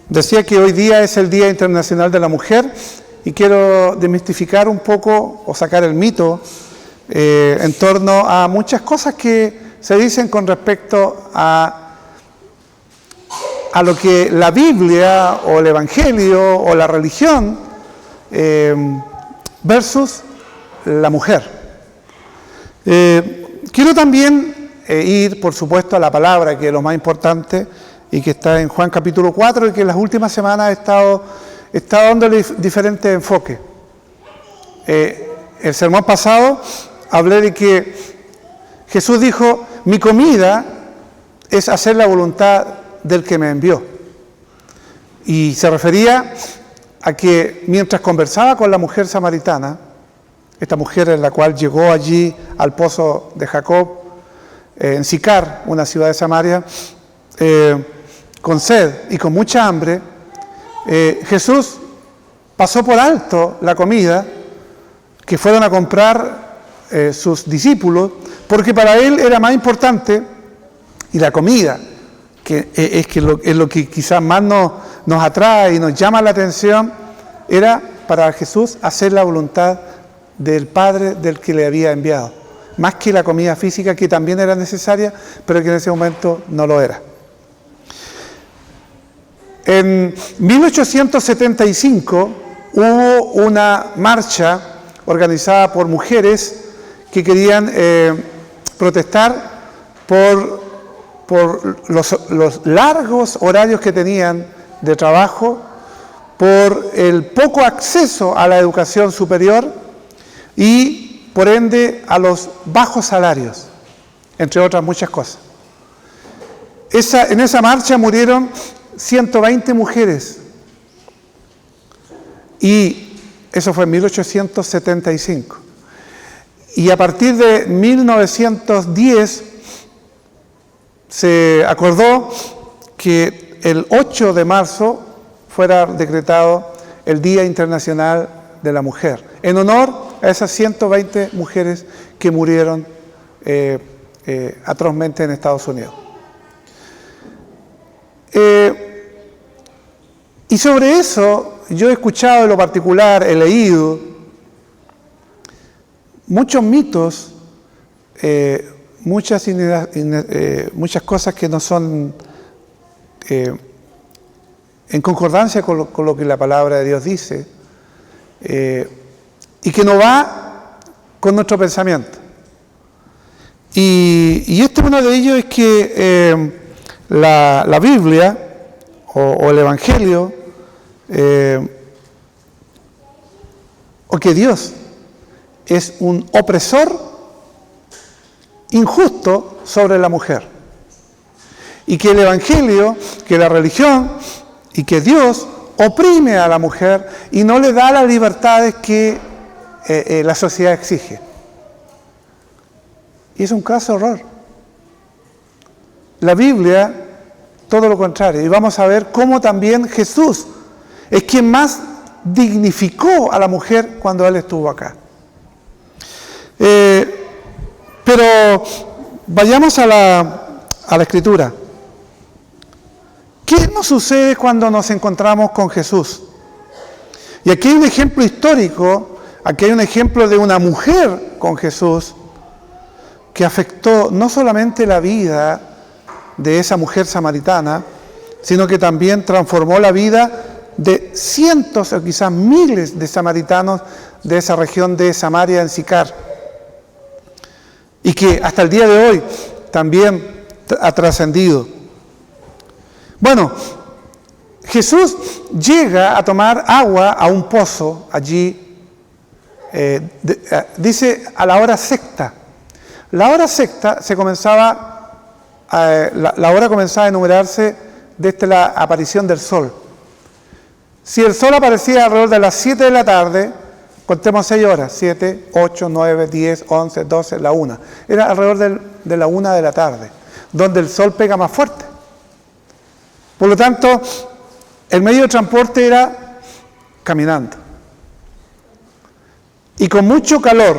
Decía que hoy día es el Día Internacional de la Mujer y quiero desmistificar un poco o sacar el mito en torno a muchas cosas que se dicen con respecto a lo que la Biblia o el Evangelio o la religión versus la mujer. Quiero también ir, por supuesto, a la palabra, que es lo más importante y que está en Juan capítulo 4 y que en las últimas semanas he estado dándole diferentes enfoques. El sermón pasado hablé de que Jesús dijo: mi comida es hacer la voluntad del que me envió. Y se refería a que mientras conversaba con la mujer samaritana, esta mujer en la cual llegó allí al pozo de Jacob, en Sicar, una ciudad de Samaria, con sed y con mucha hambre, Jesús pasó por alto la comida que fueron a comprar sus discípulos, porque para él era más importante, y la comida, que es lo que quizás más nos atrae y nos llama la atención, era para Jesús hacer la voluntad del Padre del que le había enviado, más que la comida física, que también era necesaria, pero que en ese momento no lo era. En 1875 hubo una marcha organizada por mujeres que querían protestar por los largos horarios que tenían de trabajo, por el poco acceso a la educación superior y, por ende, a los bajos salarios, entre otras muchas cosas. En esa marcha murieron 120 mujeres, y eso fue en 1875. Y a partir de 1910 se acordó que el 8 de marzo fuera decretado el Día Internacional de la Mujer, en honor a esas 120 mujeres que murieron atrozmente en Estados Unidos. Y sobre eso yo he escuchado en lo particular, he leído muchos mitos, muchas cosas que no son en concordancia con lo que la palabra de Dios dice, y que no va con nuestro pensamiento. Y uno de ellos es que la Biblia o el Evangelio, o que Dios es un opresor injusto sobre la mujer, y que el Evangelio, que la religión y que Dios oprime a la mujer y no le da las libertades que la sociedad exige. Y es un caso error. La Biblia, todo lo contrario, y vamos a ver cómo también Jesús es quien más dignificó a la mujer cuando Él estuvo acá. Pero vayamos a la Escritura. ¿Qué nos sucede cuando nos encontramos con Jesús? Y aquí hay un ejemplo histórico, aquí hay un ejemplo de una mujer con Jesús que afectó no solamente la vida de esa mujer samaritana, sino que también transformó la vida de cientos o quizás miles de samaritanos de esa región de Samaria en Sicar, y que hasta el día de hoy también ha trascendido. Bueno, Jesús llega a tomar agua a un pozo allí, dice a la hora sexta. La hora sexta la hora comenzaba a enumerarse desde la aparición del sol. Si el sol aparecía alrededor de las 7 de la tarde, contemos 6 horas, 7, 8, 9, 10, 11, 12, la 1. Era alrededor de la 1 de la tarde, donde el sol pega más fuerte. Por lo tanto, el medio de transporte era caminando. Y con mucho calor,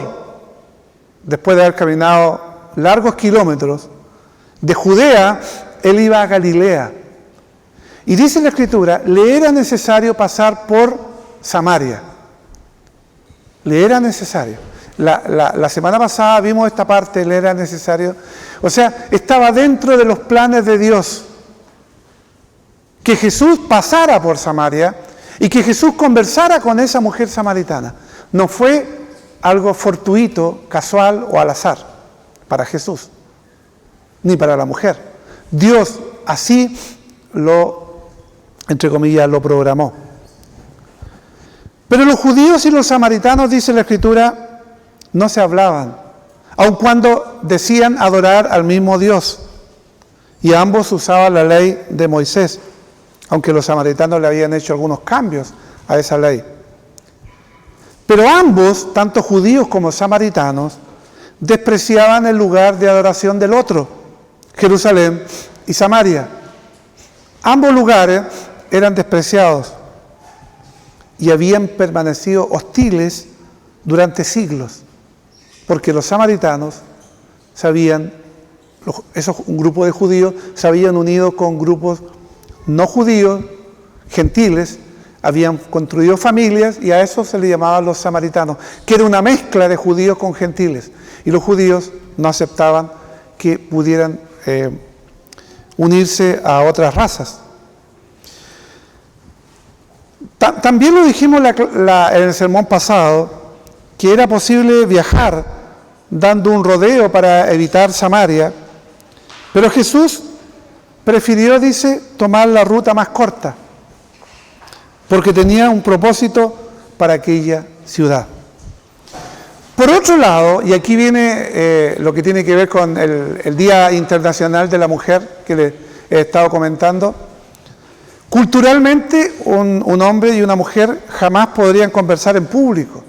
después de haber caminado largos kilómetros, de Judea, él iba a Galilea. Y dice la Escritura, le era necesario pasar por Samaria. Le era necesario. La semana pasada vimos esta parte, le era necesario. O sea, estaba dentro de los planes de Dios que Jesús pasara por Samaria y que Jesús conversara con esa mujer samaritana. No fue algo fortuito, casual o al azar para Jesús, ni para la mujer. Dios así entre comillas, lo programó. Pero los judíos y los samaritanos, dice la Escritura, no se hablaban, aun cuando decían adorar al mismo Dios. Y ambos usaban la ley de Moisés, aunque los samaritanos le habían hecho algunos cambios a esa ley. Pero ambos, tanto judíos como samaritanos, despreciaban el lugar de adoración del otro, Jerusalén y Samaria. Ambos lugares eran despreciados y habían permanecido hostiles durante siglos, porque los samaritanos un grupo de judíos se habían unido con grupos no judíos, gentiles, habían construido familias y a eso se le llamaban los samaritanos, que era una mezcla de judíos con gentiles, y los judíos no aceptaban que pudieran unirse a otras razas. También lo dijimos en el sermón pasado, que era posible viajar dando un rodeo para evitar Samaria, pero Jesús prefirió, dice, tomar la ruta más corta, porque tenía un propósito para aquella ciudad. Por otro lado, y aquí viene lo que tiene que ver con el Día Internacional de la Mujer, que les he estado comentando, culturalmente un hombre y una mujer jamás podrían conversar en público,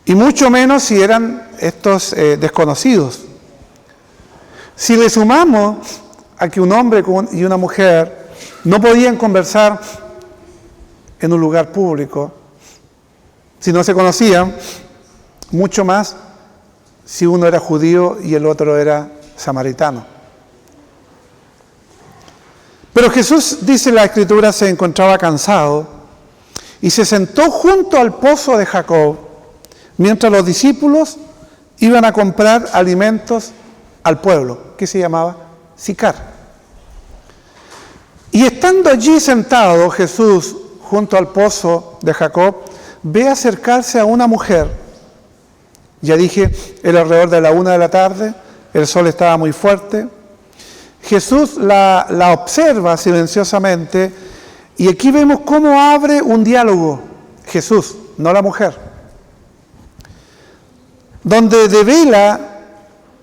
y mucho menos si eran estos desconocidos. Si le sumamos a que un hombre y una mujer no podían conversar en un lugar público si no se conocían, mucho más si uno era judío y el otro era samaritano. Pero Jesús, dice la Escritura, se encontraba cansado y se sentó junto al pozo de Jacob mientras los discípulos iban a comprar alimentos al pueblo, que se llamaba Sicar. Y estando allí sentado Jesús junto al pozo de Jacob, ve acercarse a una mujer. Ya dije, era alrededor de la 1 de la tarde, el sol estaba muy fuerte. Jesús la observa silenciosamente y aquí vemos cómo abre un diálogo, Jesús, no la mujer, donde devela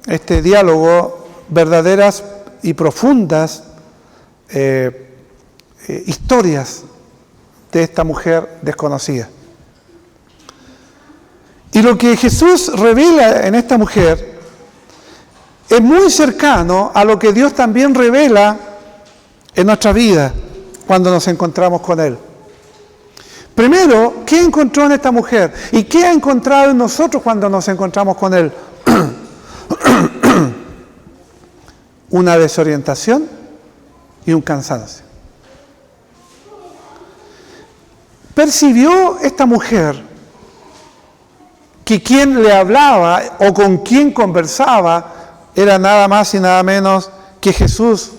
este diálogo verdaderas y profundas historias de esta mujer desconocida. Y lo que Jesús revela en esta mujer es muy cercano a lo que Dios también revela en nuestra vida cuando nos encontramos con Él. Primero, ¿qué encontró en esta mujer? ¿Y qué ha encontrado en nosotros cuando nos encontramos con Él? Una desorientación y un cansancio. ¿Percibió esta mujer que quien le hablaba o con quien conversaba era nada más y nada menos que Jesús,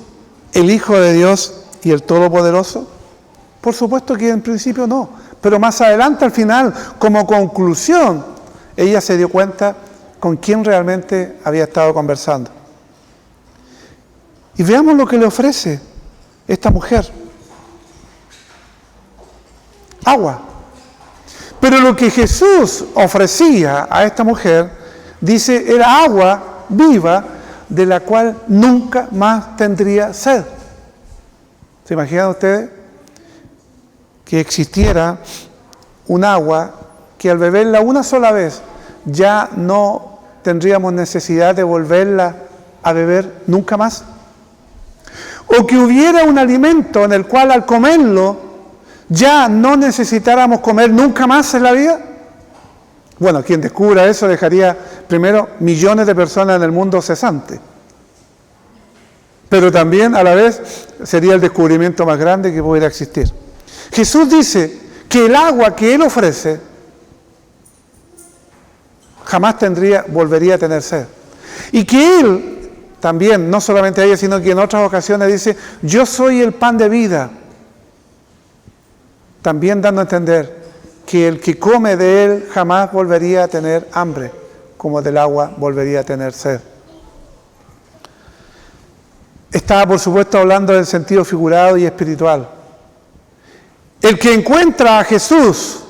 el Hijo de Dios y el Todopoderoso? Por supuesto que en principio no, pero más adelante, al final, como conclusión, ella se dio cuenta con quién realmente había estado conversando. Y veamos lo que le ofrece esta mujer. Agua. Pero lo que Jesús ofrecía a esta mujer, dice, era agua viva de la cual nunca más tendría sed. ¿Se imaginan ustedes que existiera un agua que al beberla una sola vez ya no tendríamos necesidad de volverla a beber nunca más? O que hubiera un alimento en el cual al comerlo ya no necesitáramos comer nunca más en la vida. Bueno, quien descubra eso dejaría primero millones de personas en el mundo cesantes. pero también a la vez sería el descubrimiento más grande que pudiera existir. Jesús dice que el agua que Él ofrece jamás volvería a tener sed. Y que Él también, no solamente a ella, sino que en otras ocasiones dice, yo soy el pan de vida. También dando a entender que el que come de Él jamás volvería a tener hambre, como del agua volvería a tener sed. Estaba, por supuesto, hablando del sentido figurado y espiritual. El que encuentra a Jesús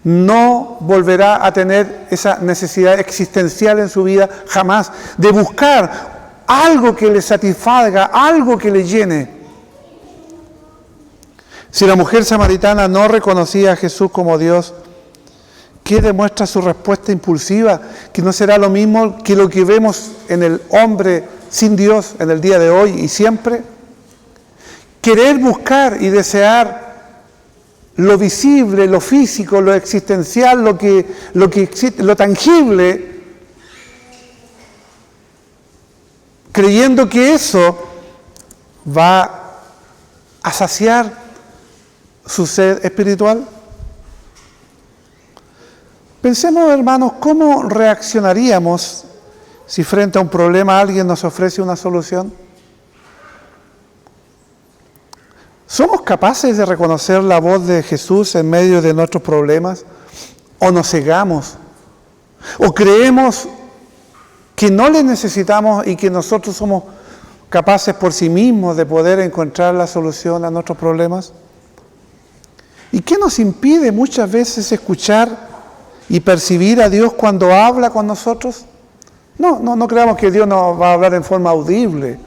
no volverá a tener esa necesidad existencial en su vida jamás de buscar algo que le satisfaga, algo que le llene. Si la mujer samaritana no reconocía a Jesús como Dios, ¿qué demuestra su respuesta impulsiva? Que no será lo mismo que lo que vemos en el hombre sin Dios en el día de hoy y siempre. Querer buscar y desear lo visible, lo físico, lo existencial, lo que existe, lo tangible, creyendo que eso va a saciar su sed espiritual. Pensemos, hermanos, ¿cómo reaccionaríamos si frente a un problema alguien nos ofrece una solución? ¿Somos capaces de reconocer la voz de Jesús en medio de nuestros problemas? ¿O nos cegamos? ¿O creemos que no le necesitamos y que nosotros somos capaces por sí mismos de poder encontrar la solución a nuestros problemas? ¿Y qué nos impide muchas veces escuchar y percibir a Dios cuando habla con nosotros? No creamos que Dios nos va a hablar en forma audible,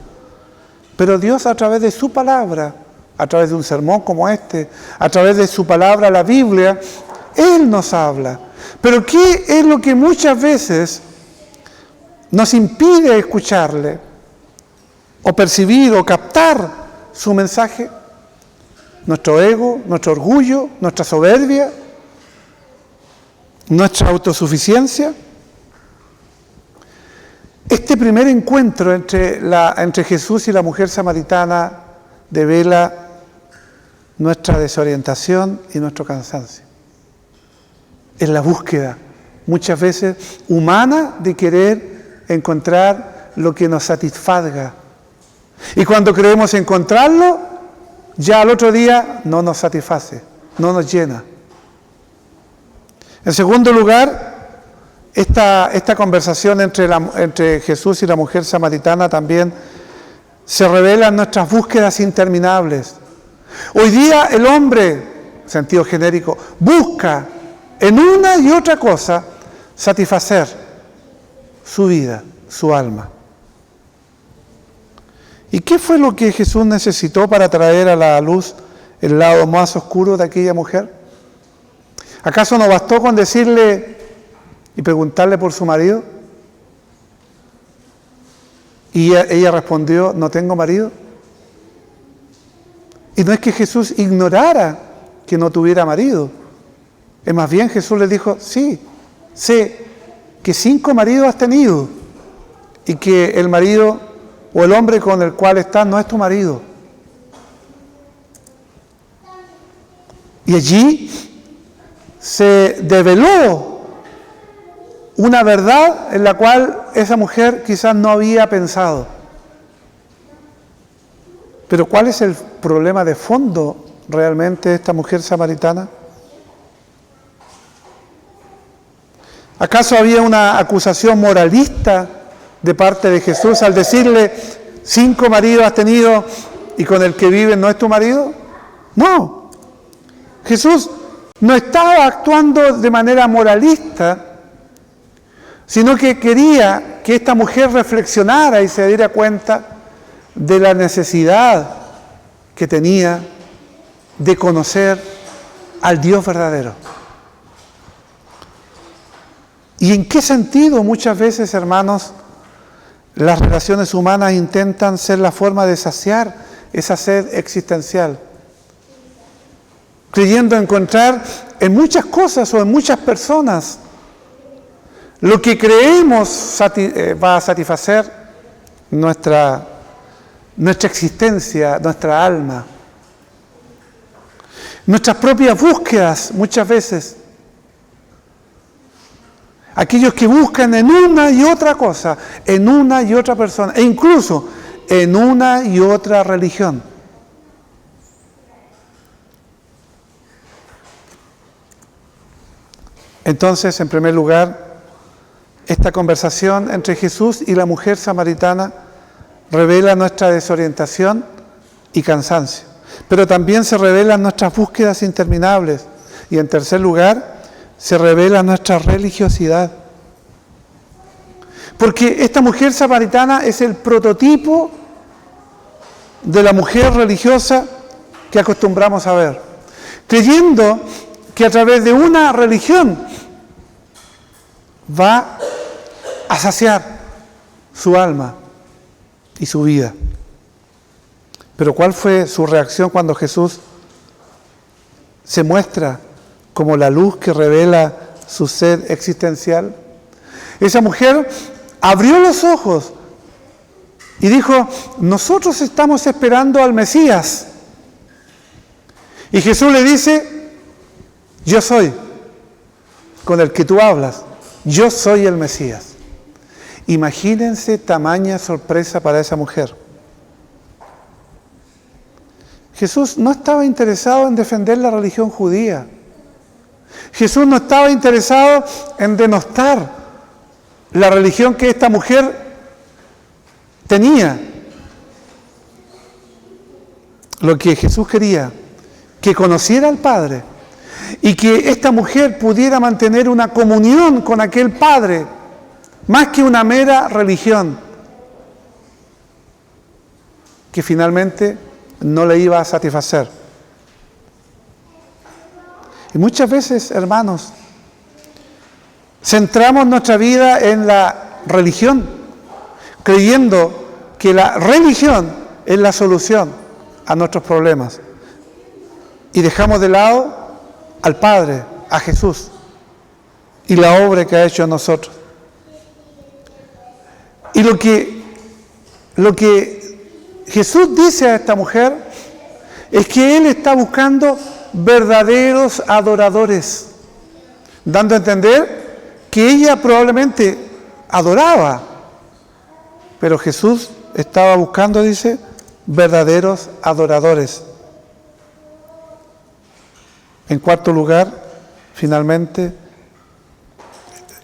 pero Dios a través de su palabra, a través de un sermón como este, a través de su palabra, la Biblia, Él nos habla. Pero ¿qué es lo que muchas veces nos impide escucharle o percibir o captar su mensaje? Nuestro ego, nuestro orgullo, nuestra soberbia, nuestra autosuficiencia. Este primer encuentro entre Jesús y la mujer samaritana devela nuestra desorientación y nuestro cansancio. Es la búsqueda, muchas veces humana, de querer encontrar lo que nos satisfaga. Y cuando creemos encontrarlo, ya al otro día no nos satisface, no nos llena. En segundo lugar, esta conversación entre Jesús y la mujer samaritana también se revela en nuestras búsquedas interminables. Hoy día el hombre, sentido genérico, busca en una y otra cosa satisfacer su vida, su alma. ¿Y qué fue lo que Jesús necesitó para traer a la luz el lado más oscuro de aquella mujer? ¿Acaso no bastó con decirle y preguntarle por su marido? Y ella respondió, no tengo marido. Y no es que Jesús ignorara que no tuviera marido. Es más bien Jesús le dijo, sí, sé que 5 maridos has tenido y que el marido o el hombre con el cual estás no es tu marido. Y allí se develó una verdad en la cual esa mujer quizás no había pensado. Pero ¿cuál es el problema de fondo realmente de esta mujer samaritana? ¿Acaso había una acusación moralista de parte de Jesús al decirle 5 maridos has tenido y con el que vives no es tu marido? No. Jesús no estaba actuando de manera moralista, sino que quería que esta mujer reflexionara y se diera cuenta de la necesidad que tenía de conocer al Dios verdadero. ¿Y en qué sentido muchas veces, hermanos, las relaciones humanas intentan ser la forma de saciar esa sed existencial? Creyendo encontrar en muchas cosas o en muchas personas lo que creemos va a satisfacer nuestra nuestra existencia, nuestra alma, nuestras propias búsquedas muchas veces. Aquellos que buscan en una y otra cosa, en una y otra persona, e incluso en una y otra religión. Entonces, en primer lugar, esta conversación entre Jesús y la mujer samaritana revela nuestra desorientación y cansancio, pero también se revelan nuestras búsquedas interminables y, en tercer lugar, se revela nuestra religiosidad. Porque esta mujer samaritana es el prototipo de la mujer religiosa que acostumbramos a ver, creyendo que a través de una religión va a saciar su alma y su vida. Pero ¿cuál fue su reacción cuando Jesús se muestra como la luz que revela su sed existencial? Esa mujer abrió los ojos y dijo: nosotros estamos esperando al Mesías. Y Jesús le dice: yo soy con el que tú hablas, yo soy el Mesías. Imagínense tamaña sorpresa para esa mujer. Jesús no estaba interesado en defender la religión judía. Jesús no estaba interesado en denostar la religión que esta mujer tenía. Lo que Jesús quería, que conociera al Padre y que esta mujer pudiera mantener una comunión con aquel Padre, más que una mera religión que finalmente no le iba a satisfacer. Y muchas veces, hermanos, centramos nuestra vida en la religión, creyendo que la religión es la solución a nuestros problemas. Y dejamos de lado al Padre, a Jesús, y la obra que ha hecho en nosotros. Y lo que Jesús dice a esta mujer es que Él está buscando verdaderos adoradores, dando a entender que ella probablemente adoraba, pero Jesús estaba buscando, dice, verdaderos adoradores. En cuarto lugar, finalmente,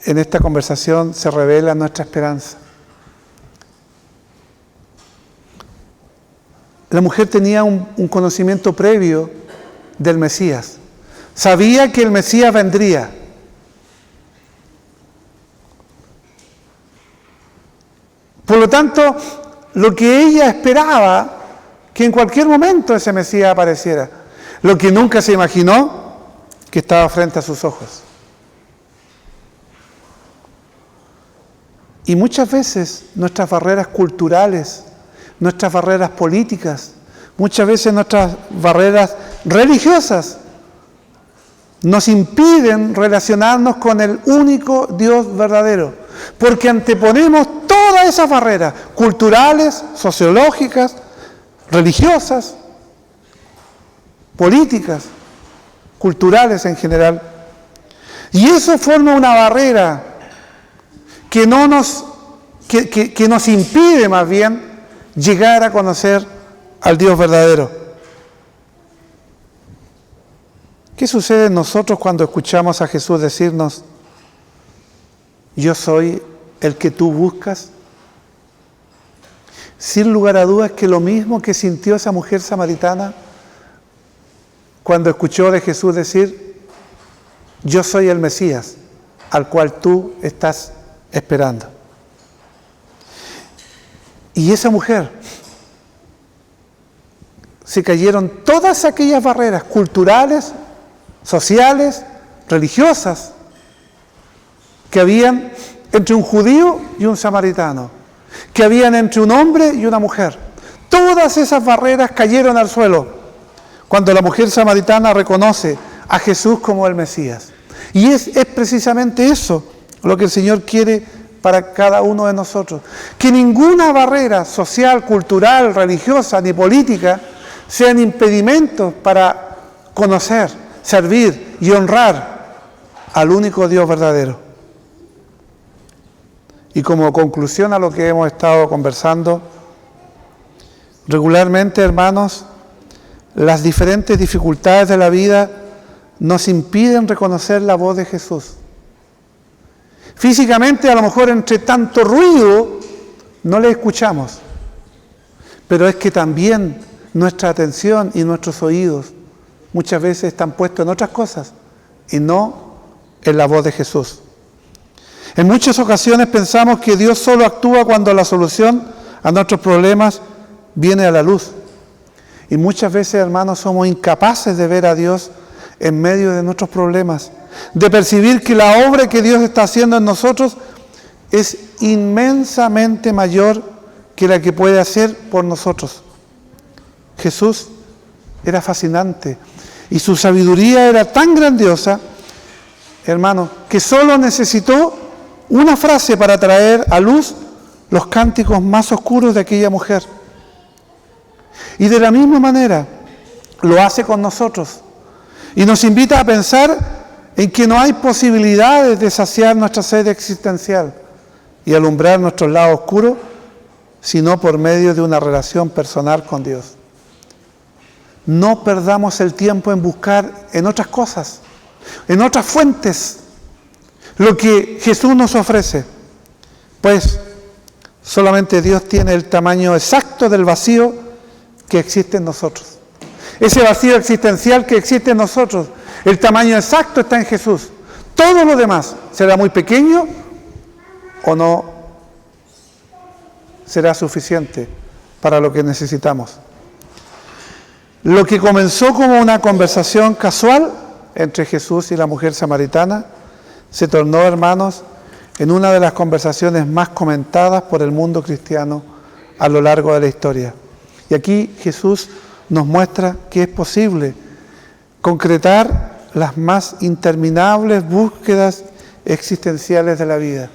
en esta conversación se revela nuestra esperanza. La mujer tenía un conocimiento previo del Mesías. Sabía que el Mesías vendría. Por lo tanto, lo que ella esperaba, que en cualquier momento ese Mesías apareciera. Lo que nunca se imaginó, que estaba frente a sus ojos. Y muchas veces nuestras barreras culturales, nuestras barreras políticas, muchas veces nuestras barreras religiosas nos impiden relacionarnos con el único Dios verdadero, porque anteponemos todas esas barreras culturales, sociológicas, religiosas, políticas, culturales en general. Y eso forma una barrera que nos impide más bien llegar a conocer al Dios verdadero. ¿Qué sucede en nosotros cuando escuchamos a Jesús decirnos: yo soy el que tú buscas? Sin lugar a dudas que lo mismo que sintió esa mujer samaritana cuando escuchó de Jesús decir: yo soy el Mesías al cual tú estás esperando. Y esa mujer, se cayeron todas aquellas barreras culturales, sociales, religiosas que habían entre un judío y un samaritano, que habían entre un hombre y una mujer. Todas esas barreras cayeron al suelo cuando la mujer samaritana reconoce a Jesús como el Mesías. Y es precisamente eso lo que el Señor quiere para cada uno de nosotros. Que ninguna barrera social, cultural, religiosa ni política sean impedimentos para conocer, servir y honrar al único Dios verdadero. Y como conclusión a lo que hemos estado conversando, regularmente, hermanos, las diferentes dificultades de la vida nos impiden reconocer la voz de Jesús. Físicamente, a lo mejor entre tanto ruido, no le escuchamos. Pero es que también nuestra atención y nuestros oídos muchas veces están puestos en otras cosas y no en la voz de Jesús. En muchas ocasiones pensamos que Dios solo actúa cuando la solución a nuestros problemas viene a la luz. Y muchas veces, hermanos, somos incapaces de ver a Dios en medio de nuestros problemas, de percibir que la obra que Dios está haciendo en nosotros es inmensamente mayor que la que puede hacer por nosotros. Jesús era fascinante y su sabiduría era tan grandiosa, hermano, que solo necesitó una frase para traer a luz los cánticos más oscuros de aquella mujer. Y de la misma manera lo hace con nosotros y nos invita a pensar en que no hay posibilidades de saciar nuestra sed existencial y alumbrar nuestros lados oscuros, sino por medio de una relación personal con Dios. No perdamos el tiempo en buscar en otras cosas, en otras fuentes, lo que Jesús nos ofrece, pues solamente Dios tiene el tamaño exacto del vacío que existe en nosotros. Ese vacío existencial que existe en nosotros, el tamaño exacto está en Jesús. Todo lo demás será muy pequeño o no será suficiente para lo que necesitamos. Lo que comenzó como una conversación casual entre Jesús y la mujer samaritana se tornó, hermanos, en una de las conversaciones más comentadas por el mundo cristiano a lo largo de la historia. Y aquí Jesús nos muestra que es posible concretar las más interminables búsquedas existenciales de la vida.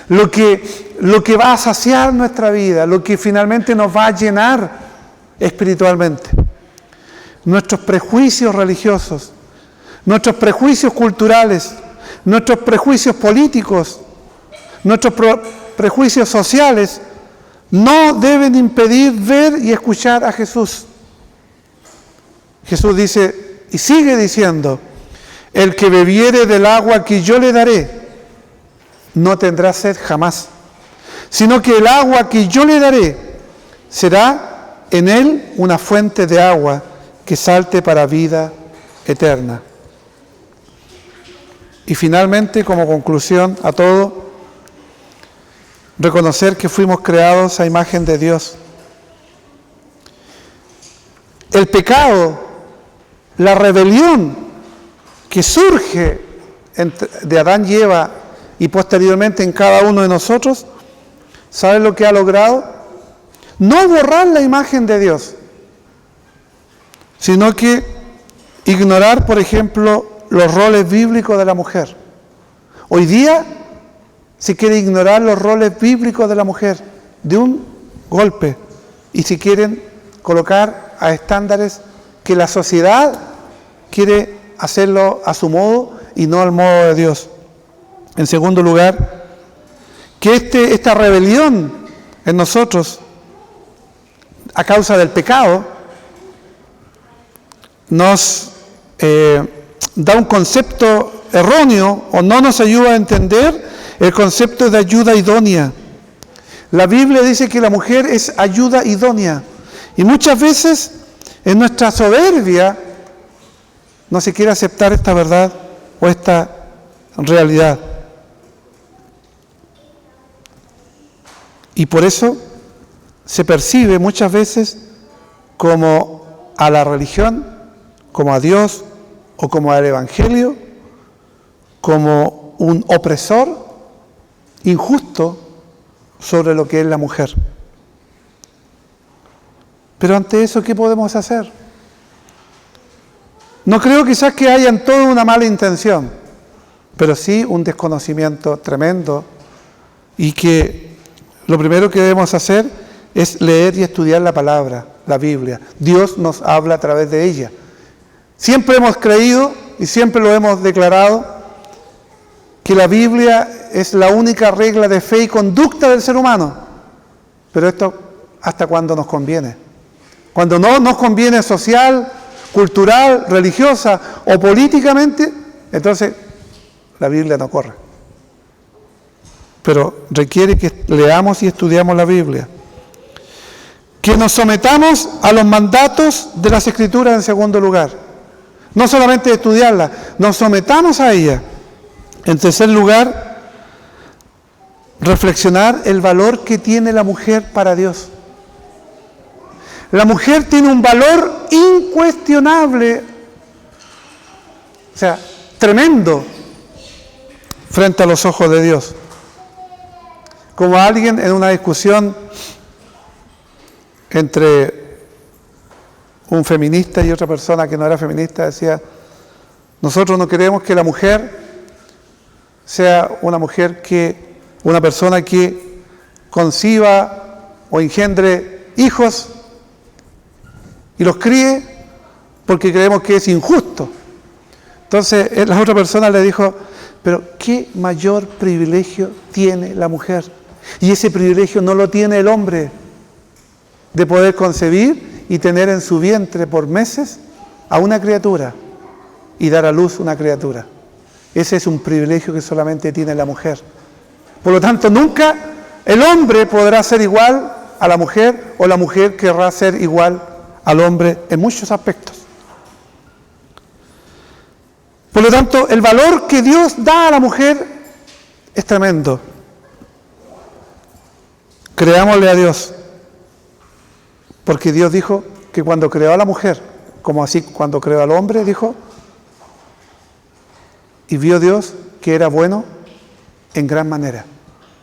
Lo que va a saciar nuestra vida, lo que finalmente nos va a llenar espiritualmente. Nuestros prejuicios religiosos, nuestros prejuicios culturales, nuestros prejuicios políticos, nuestros prejuicios sociales no deben impedir ver y escuchar a Jesús. Jesús dice y sigue diciendo: el que bebiere del agua que yo le daré no tendrá sed jamás, sino que el agua que yo le daré será en él una fuente de agua que salte para vida eterna. Y finalmente, como conclusión a todo, reconocer que fuimos creados a imagen de Dios. El pecado, la rebelión que surge de Adán y Eva y posteriormente en cada uno de nosotros, ¿saben lo que ha logrado? No borrar la imagen de Dios, sino que ignorar, por ejemplo, los roles bíblicos de la mujer. Hoy día se quiere ignorar los roles bíblicos de la mujer de un golpe y se quieren colocar a estándares que la sociedad quiere hacerlo a su modo y no al modo de Dios. En segundo lugar, que esta rebelión en nosotros a causa del pecado nos da un concepto erróneo o no nos ayuda a entender el concepto de ayuda idónea. La Biblia dice que la mujer es ayuda idónea y muchas veces en nuestra soberbia no se quiere aceptar esta verdad o esta realidad. Y por eso se percibe muchas veces como a la religión, como a Dios o como al Evangelio, como un opresor injusto sobre lo que es la mujer. Pero ante eso, ¿qué podemos hacer? No creo quizás que haya en todo una mala intención, pero sí un desconocimiento tremendo y que lo primero que debemos hacer es leer y estudiar la palabra, la Biblia. Dios nos habla a través de ella. Siempre hemos creído y siempre lo hemos declarado que la Biblia es la única regla de fe y conducta del ser humano. Pero esto hasta cuando nos conviene. Cuando no nos conviene social, cultural, religiosa o políticamente, entonces la Biblia no corre. Pero requiere que leamos y estudiamos la Biblia. Que nos sometamos a los mandatos de las Escrituras en segundo lugar. No solamente estudiarla, nos sometamos a ella. En tercer lugar, reflexionar el valor que tiene la mujer para Dios. La mujer tiene un valor incuestionable, o sea, tremendo, frente a los ojos de Dios. Como alguien en una discusión entre un feminista y otra persona que no era feminista decía: nosotros no queremos que la mujer sea una persona que conciba o engendre hijos y los críe porque creemos que es injusto. Entonces la otra persona le dijo: pero ¿qué mayor privilegio tiene la mujer? Y ese privilegio no lo tiene el hombre, de poder concebir y tener en su vientre por meses a una criatura y dar a luz una criatura. Ese es un privilegio que solamente tiene la mujer. Por lo tanto, nunca el hombre podrá ser igual a la mujer, o la mujer querrá ser igual al hombre en muchos aspectos. Por lo tanto, el valor que Dios da a la mujer es tremendo. Creámosle a Dios, porque Dios dijo que cuando creó a la mujer, como así cuando creó al hombre, dijo: y vio Dios que era bueno en gran manera.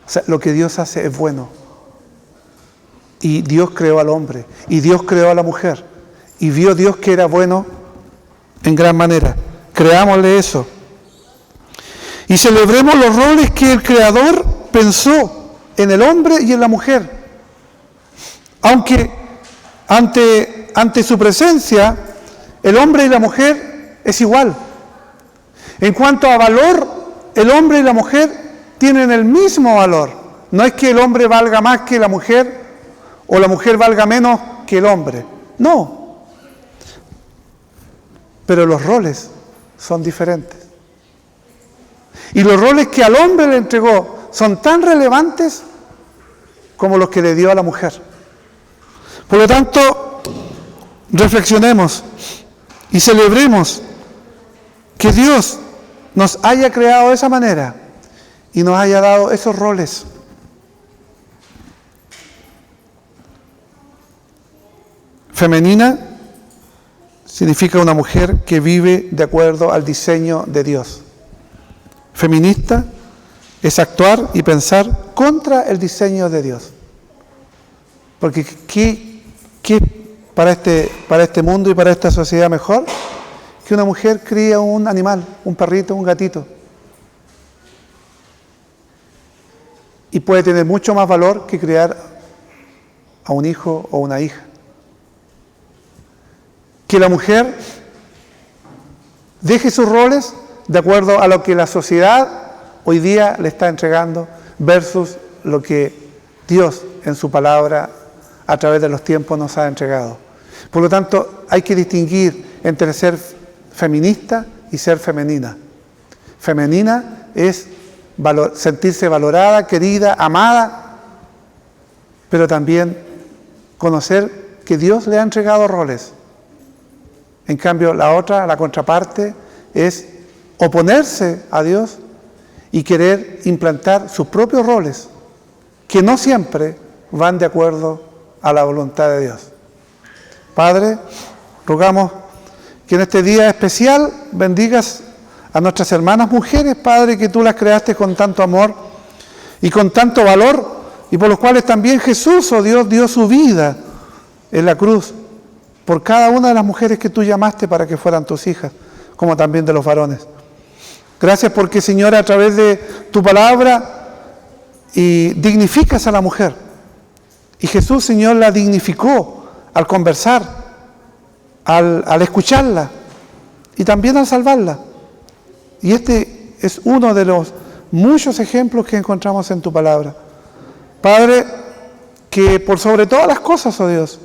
O sea, lo que Dios hace es bueno. Y Dios creó al hombre, y Dios creó a la mujer, y vio Dios que era bueno en gran manera. Creámosle eso. Y celebremos los roles que el Creador pensó en el hombre y en la mujer. Aunque ante su presencia, el hombre y la mujer es igual. En cuanto a valor, el hombre y la mujer tienen el mismo valor. No es que el hombre valga más que la mujer o la mujer valga menos que el hombre. No. Pero los roles son diferentes. Y los roles que al hombre le entregó son tan relevantes como los que le dio a la mujer. Por lo tanto, reflexionemos y celebremos que Dios nos haya creado de esa manera y nos haya dado esos roles. Femenina significa una mujer que vive de acuerdo al diseño de Dios. Feminista es actuar y pensar contra el diseño de Dios. Porque ¿qué para este mundo y para esta sociedad mejor que una mujer cría un animal, un perrito, un gatito? Y puede tener mucho más valor que criar a un hijo o una hija. Que la mujer deje sus roles de acuerdo a lo que la sociedad hoy día le está entregando versus lo que Dios en su palabra a través de los tiempos nos ha entregado. Por lo tanto, hay que distinguir entre ser feminista y ser femenina. Femenina es sentirse valorada, querida, amada, pero también conocer que Dios le ha entregado roles. En cambio, la contraparte, es oponerse a Dios y querer implantar sus propios roles, que no siempre van de acuerdo a la voluntad de Dios. Padre, rogamos que en este día especial bendigas a nuestras hermanas mujeres, Padre, que tú las creaste con tanto amor y con tanto valor, y por los cuales también Jesús, oh Dios, dio su vida en la cruz por cada una de las mujeres que tú llamaste para que fueran tus hijas, como también de los varones. Gracias porque, Señor, a través de tu palabra y dignificas a la mujer. Y Jesús, Señor, la dignificó al conversar, al escucharla y también al salvarla. Y este es uno de los muchos ejemplos que encontramos en tu palabra. Padre, que por sobre todas las cosas, oh Dios,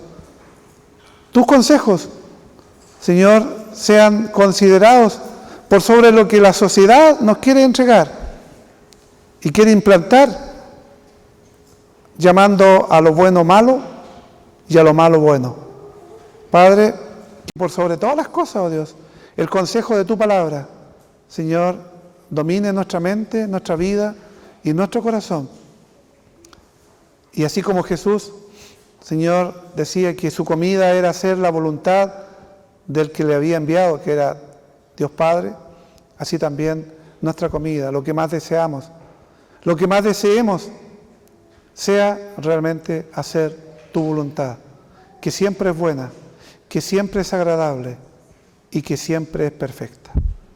tus consejos, Señor, sean considerados por sobre lo que la sociedad nos quiere entregar y quiere implantar, llamando a lo bueno malo y a lo malo bueno. Padre, que por sobre todas las cosas, oh Dios, el consejo de tu palabra, Señor, domine nuestra mente, nuestra vida y nuestro corazón. Y así como Jesús, Señor, decía que su comida era hacer la voluntad del que le había enviado, que era Dios Padre, así también nuestra comida, lo que más deseamos, lo que más deseemos, sea realmente hacer tu voluntad, que siempre es buena, que siempre es agradable y que siempre es perfecta.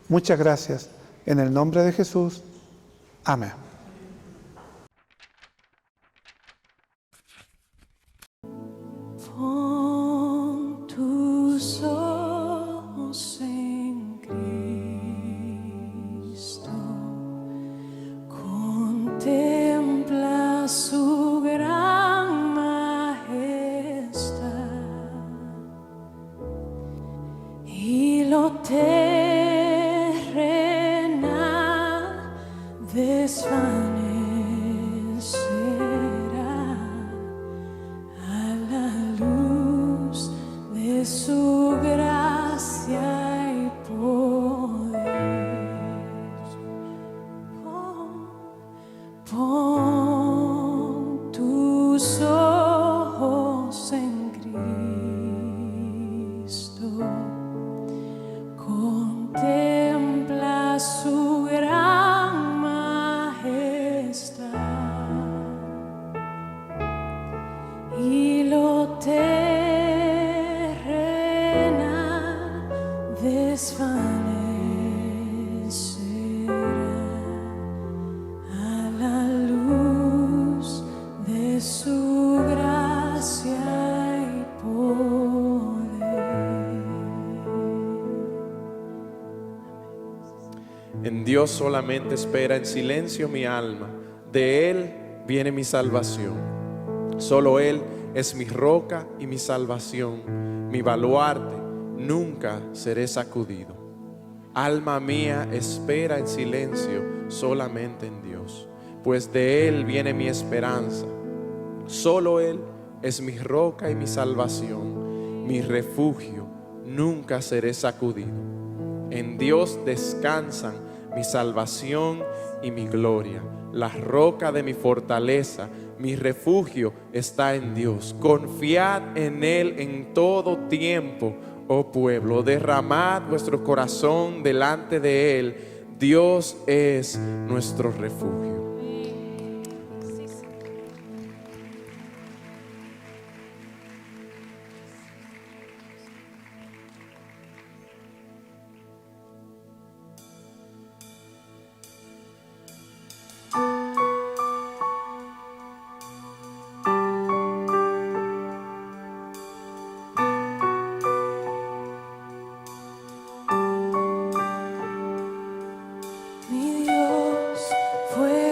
Muchas gracias. En el nombre de Jesús. Amén. Pon tus ojos en Cristo, contempla su gran majestad y lo terrenal desvanecerá a la luz de su gracia y poder. Pon tus ojos en Cristo, contempla su gran majestad y lo terrenal desvanecerá a la luz de su gracia y poder. En Dios solamente espera en silencio mi alma, de Él viene mi salvación. Solo Él es mi roca y mi salvación, mi baluarte, nunca seré sacudido. Alma mía, espera en silencio solamente en Dios, pues de Él viene mi esperanza. Solo Él es mi roca y mi salvación, mi refugio, nunca seré sacudido. En Dios descansan mi salvación y mi gloria, la roca de mi fortaleza, mi refugio está en Dios. Confiad en Él en todo tiempo, oh pueblo, derramad vuestro corazón delante de Él. Dios es nuestro refugio. Mi Dios fue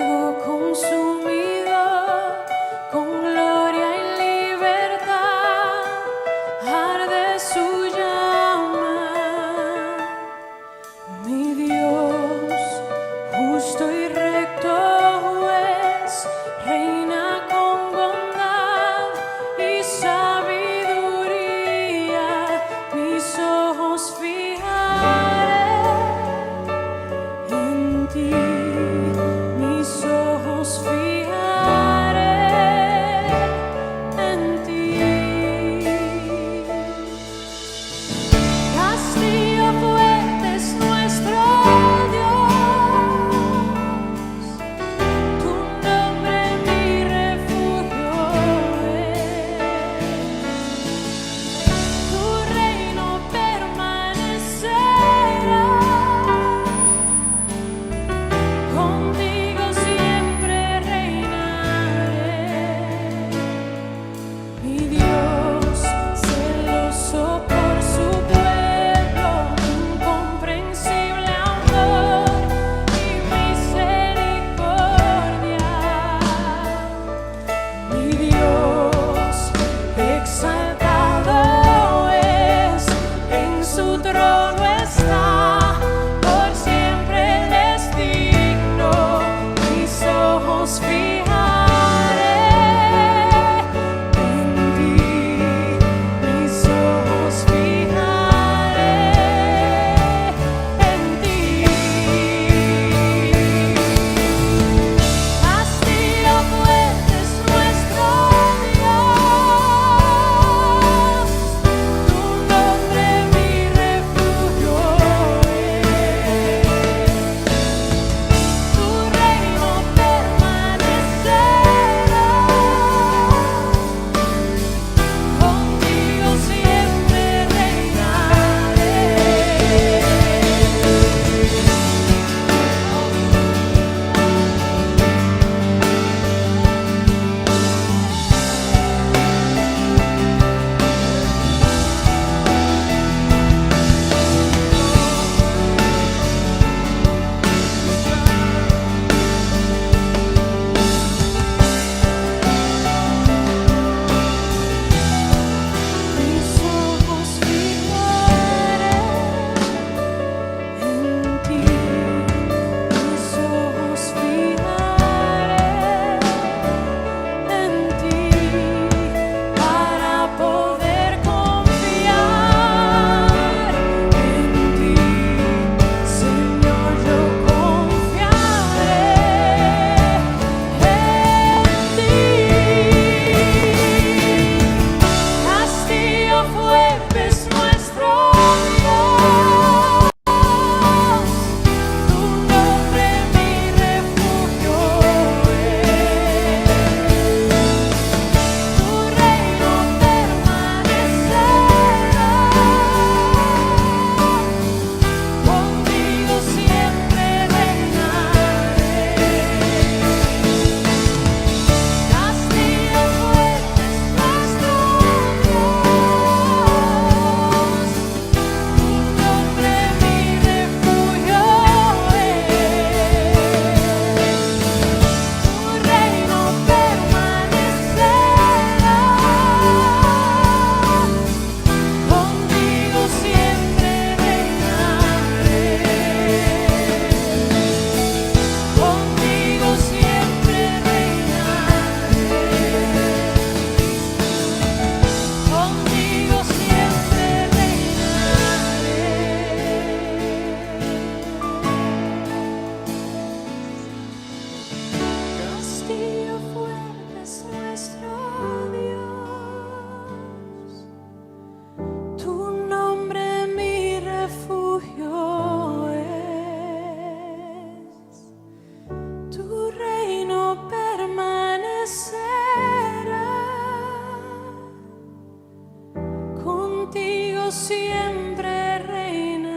contigo siempre reinaré.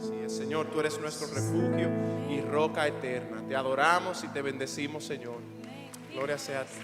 Sí, Señor, tú eres nuestro refugio y roca eterna. Te adoramos y te bendecimos, Señor. Gloria sea a ti.